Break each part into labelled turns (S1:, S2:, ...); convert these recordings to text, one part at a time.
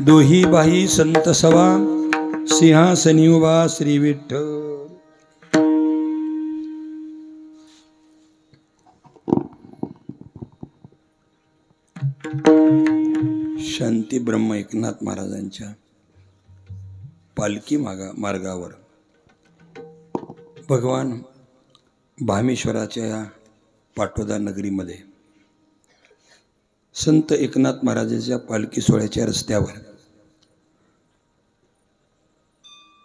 S1: दोही बाही संत सवा सिंहासनी उभा श्री विठ्ठल. शांती ब्रह्म एकनाथ महाराजांच्या पालखी मार्गावर भगवान भामेश्वराच्या या पाटोदा नगरीमध्ये संत एकनाथ महाराजांच्या पालखी सोहळ्याच्या रस्त्यावर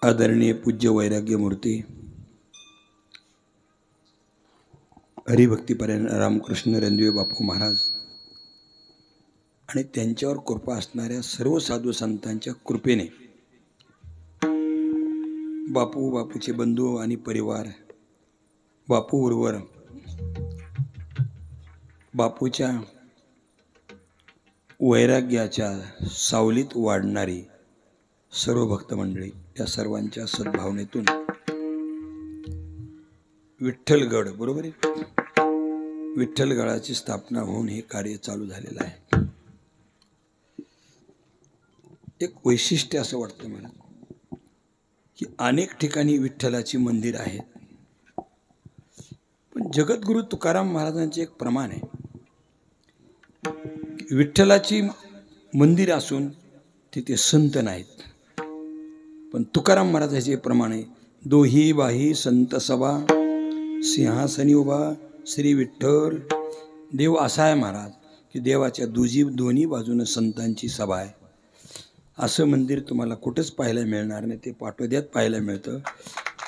S1: आदरणीय पूज्य वैराग्य मूर्ती हरिभक्तीपरायण रामकृष्ण रणदिवे बापू महाराज आणि त्यांच्यावर कृपा असणाऱ्या सर्व साधू संतांच्या कृपेने बापू, बापूचे बंधू आणि परिवार बापू बरोबर बापूच्या वैराग्याच्या सावलीत वाढणारी सर्व भक्त मंडळी या सर्वांच्या सद्भावनेतून विठ्ठलगड बरोबर आहे, विठ्ठलगडाची स्थापना होऊन हे कार्य चालू झालेलं आहे. एक वैशिष्ट्य असं वाटतं मला की अनेक ठिकाणी विठ्ठलाची मंदिर आहेत, पण जगद्गुरु तुकाराम महाराजांचे एक प्रमाण आहे. विठ्ठलाची मंदिर असून तिथे संत नाहीत, पण तुकाराम महाराजांचे प्रमाण आहे दोही बाही संत सभा सिंहासनी उभा श्री विठ्ठल. देव असा आहे महाराज की देवाच्या दोन्ही बाजूने संतांची सभा आहे. असं मंदिर तुम्हाला कुठंच पाहायला मिळणार नाही, ते पाटोद्यात पाहायला मिळतं.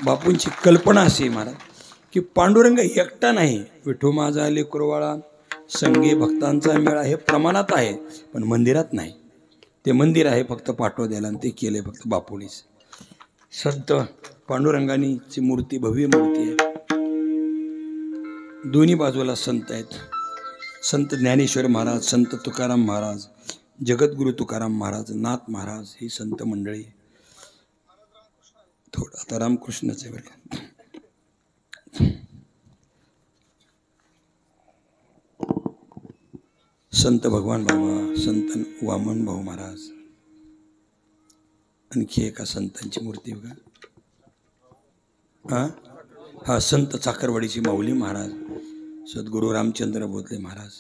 S1: बापूंची कल्पना अशी महाराज की पांडुरंग एकटा नाही, विठू माझा लेकरवाळा संगे भक्तांचा मेळा हे प्रमाणात आहे, पण मंदिरात नाही. ते मंदिर आहे फक्त पाटोद्याला आणि ते केले फक्त बापूनीच. संत पांडुरंगाची मूर्ती भव्य मूर्ती आहे, दोन्ही बाजूला संत आहेत. संत ज्ञानेश्वर महाराज, संत तुकाराम महाराज, जगद्गुरु तुकाराम महाराज, नाथ महाराज ही संत मंडळी. थोडं आता रामकृष्णाचे बरं संत भगवान बाबा, संत वामन भाऊ महाराज, आणखी एका संतांची मूर्ती बघा. हा संत चाकरवाडीची माऊली महाराज, सद्गुरू रामचंद्र बोधले महाराज.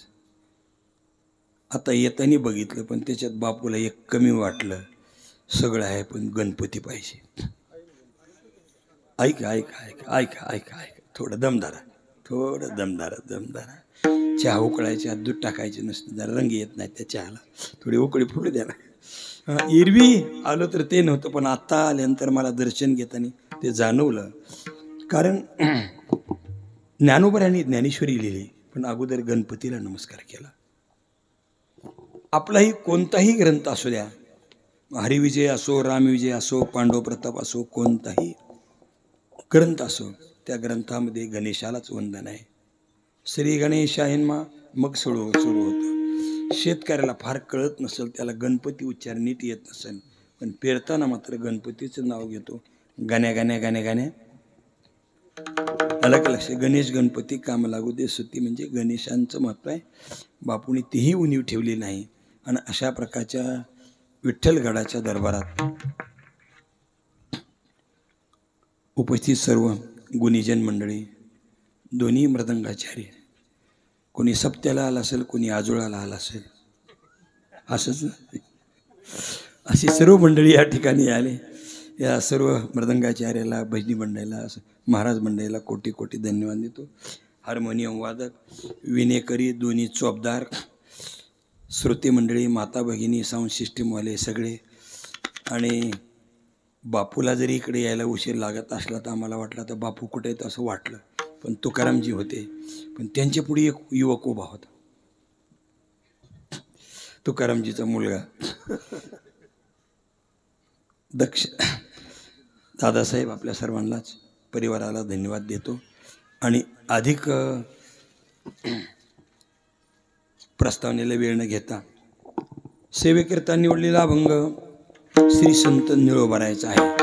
S1: आता येतानी बघितलं पण त्याच्यात बापूला एक कमी वाटलं. सगळं आहे पण गणपती पाहिजे. ऐका ऐका ऐका ऐका ऐका ऐका थोडं दमदारा, थोडं दमदारा. चहा उकळायच्या दूध टाकायचे नसते, जरा रंग येत नाही त्या चहाला, थोडी उकळी फुटू द्या ना. एरवी आलो तर ते नव्हतं, पण आत्ता आल्यानंतर मला दर्शन घेताना ते जाणवलं. कारण ज्ञानोबरांनी ज्ञानेश्वरी लिहिली, पण अगोदर गणपतीला नमस्कार केला. आपलाही कोणताही ग्रंथ असू द्या, हरिविजय असो, रामविजय असो, पांडव प्रताप असो, कोणताही ग्रंथ असो, त्या ग्रंथामध्ये गणेशालाच वंदन आहे. श्री गणेशाय नमः मग सुरू होतं. शेतकऱ्याला फार कळत नसेल, त्याला गणपती उच्चार नीट येत नसेल, पण पेरताना मात्र गणपतीचं नाव घेतो. गाण्या गाण्या गाण्या गाण्या अलग लक्ष गणेश गणपती काम लागू दे सुती, म्हणजे गणेशांचं महत्त्व आहे. बापूंनी तीही उणीव ठेवली नाही. आणि अशा प्रकारच्या विठ्ठलगडाच्या दरबारात उपस्थित सर्व गुणीजन मंडळी, दोन्ही मृदंगाचार्य, कोणी सप्त्याला आला असेल, कोणी आजोळाला आला असेल, असंच अशी सर्व मंडळी या ठिकाणी आले. या सर्व मृदंगाचार्याला, भजनी मंडळीला, महाराज मंडळीला कोटी कोटी धन्यवाद देतो. हार्मोनियम वादक, विनेकरी, दोन्ही चोपदार, श्रोते मंडळी, माता भगिनी, साऊंड सिस्टीमवाले सगळे. आणि बापूला जरी इकडे यायला उशीर लागत असला तर आम्हाला वाटलं तर बापू कुठे आहेत असं वाटलं, पण तुकारामजी होते. पण त्यांच्या पुढे एक युवक उभा होता, तुकारामजीचा मुलगा दक्ष. दादासाहेब आपल्या सर्वांनाच परिवाराला धन्यवाद देतो. आणि अधिक प्रस्तावनेला वेळ न घेता सेवेकरता निवडलेला अभंग श्री संत निळोबारायचा आहे.